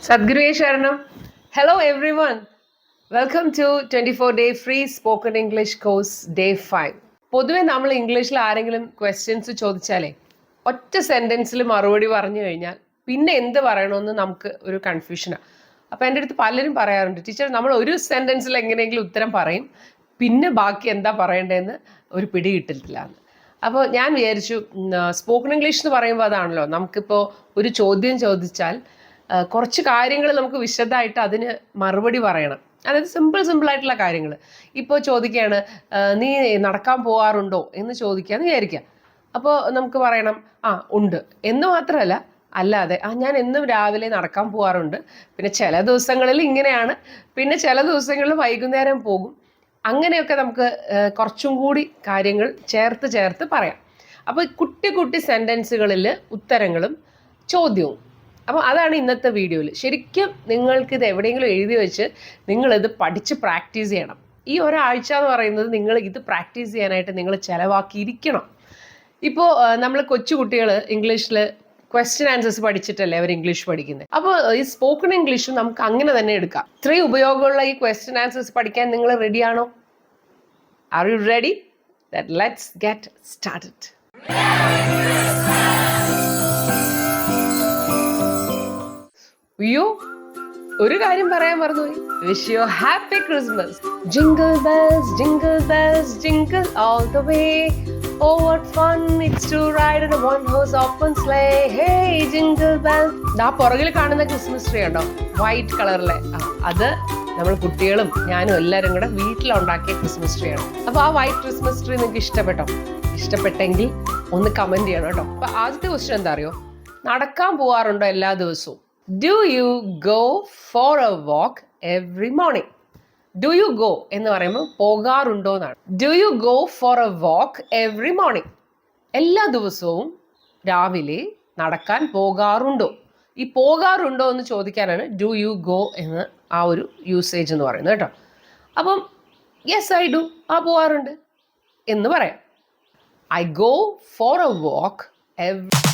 Sadhguru Sharanam. Hello everyone. Welcome to 24-day free spoken English course day 5. പൊതുവെ നമ്മൾ ഇംഗ്ലീഷിൽ ആരെങ്കിലും ക്വസ്റ്റ്യൻസ് ചോദിച്ചാലേ ഒറ്റ സെൻറ്റൻസിൽ മറുപടി പറഞ്ഞു കഴിഞ്ഞാൽ പിന്നെ എന്ത് പറയണമെന്ന് നമുക്ക് ഒരു കൺഫ്യൂഷനാണ്. അപ്പോൾ എൻ്റെ അടുത്ത് പലരും പറയാറുണ്ട്, ടീച്ചർ നമ്മൾ ഒരു സെൻറ്റൻസിൽ എങ്ങനെയെങ്കിലും ഉത്തരം പറയും, പിന്നെ ബാക്കി എന്താ പറയേണ്ടതെന്ന് ഒരു പിടി കിട്ടില്ല എന്ന്. അപ്പോൾ ഞാൻ വിചാരിച്ചു സ്പോക്കൺ ഇംഗ്ലീഷ് എന്ന് പറയുമ്പോൾ അതാണല്ലോ, നമുക്കിപ്പോൾ ഒരു ചോദ്യം ചോദിച്ചാൽ കുറച്ച് കാര്യങ്ങൾ നമുക്ക് വിശദമായിട്ട് അതിന് മറുപടി പറയണം. അതായത് സിമ്പിളായിട്ടുള്ള കാര്യങ്ങൾ. ഇപ്പോൾ ചോദിക്കുകയാണ്, നീ നടക്കാൻ പോകാറുണ്ടോ എന്ന് ചോദിക്കാമെന്ന് വിചാരിക്കുക. അപ്പോൾ നമുക്ക് പറയണം ഉണ്ട് എന്ന് മാത്രമല്ല, അല്ലാതെ ഞാൻ എന്നും രാവിലെ നടക്കാൻ പോകാറുണ്ട്, പിന്നെ ചില ദിവസങ്ങളിൽ ഇങ്ങനെയാണ്, പിന്നെ ചില ദിവസങ്ങളിൽ വൈകുന്നേരം പോകും. അങ്ങനെയൊക്കെ നമുക്ക് കുറച്ചും കൂടി കാര്യങ്ങൾ ചേർത്ത് പറയാം. അപ്പോൾ കുട്ടി സെൻറ്റൻസുകളിൽ ഉത്തരങ്ങളും ചോദ്യവും. അപ്പോൾ അതാണ് ഇന്നത്തെ വീഡിയോയിൽ. ശരിക്കും നിങ്ങൾക്കിത് എവിടെയെങ്കിലും എഴുതി വെച്ച് നിങ്ങളിത് പഠിച്ച് പ്രാക്ടീസ് ചെയ്യണം. ഈ ഒരാഴ്ച എന്ന് പറയുന്നത് നിങ്ങൾ ഇത് പ്രാക്ടീസ് ചെയ്യാനായിട്ട് നിങ്ങൾ ചിലവാക്കിയിരിക്കണം. ഇപ്പോൾ നമ്മൾ കൊച്ചുകുട്ടികൾ ഇംഗ്ലീഷിൽ ക്വസ്റ്റ്യൻ ആൻസേഴ്സ് പഠിച്ചിട്ടല്ലേ അവർ ഇംഗ്ലീഷ് പഠിക്കുന്നത്. അപ്പോൾ ഈ സ്പോക്കൺ ഇംഗ്ലീഷും നമുക്ക് അങ്ങനെ തന്നെ എടുക്കാം. ഇത്രയും ഉപയോഗമുള്ള ഈ ക്വസ്റ്റ്യൻ ആൻസേഴ്സ് പഠിക്കാൻ നിങ്ങൾ റെഡിയാണോ? Are you ready? Let's get started. അയ്യോ, ഒരു കാര്യം പറയാൻ മറന്നുപോയി. Wish you happy Christmas. Jingle bells jingle bells jingle all the way. Oh, what fun it's to ride in a one-horse open sleigh. Hey, jingle bells. ദാ പുറകിൽ കാണുന്ന Christmas tree ഉണ്ടോ, white കളറിലെ, അത് നമ്മൾ കുട്ടികളും ഞാനും എല്ലാവരും കൂടെ വീട്ടിലുണ്ടാക്കിയ ക്രിസ്മസ് ട്രീ ആണ്. അപ്പോൾ ആ വൈറ്റ് ക്രിസ്മസ് ട്രീ നിങ്ങൾക്ക് ഇഷ്ടപ്പെട്ടോ? ഇഷ്ടപ്പെട്ടെങ്കിൽ ഒന്ന് കമൻറ്റ് ചെയ്യണം കേട്ടോ. അപ്പോൾ ആദ്യത്തെ ക്വസ്റ്റ്യൻ എന്താ അറിയോ? നടക്കാൻ പോകാറുണ്ടോ എല്ലാ ദിവസവും? Do you go for a walk every morning? Do you go എന്ന് പറയുമ്പോൾ പോകാറുണ്ടോ എന്നാണ്. Do you go for a walk every morning? എല്ലാ ദിവസവും രാവിലെ നടക്കാൻ പോകാറുണ്ടോ? ഈ പോകാറുണ്ടോ എന്ന് ചോദിക്കാനാണ് do you go എന്ന് ആ ഒരു യൂസേജ് എന്ന് പറയുന്നത് കേട്ടോ. അപ്പം യെസ് ഐ ഡു, പോകാറുണ്ട് എന്ന് പറയാം. I go for a walk every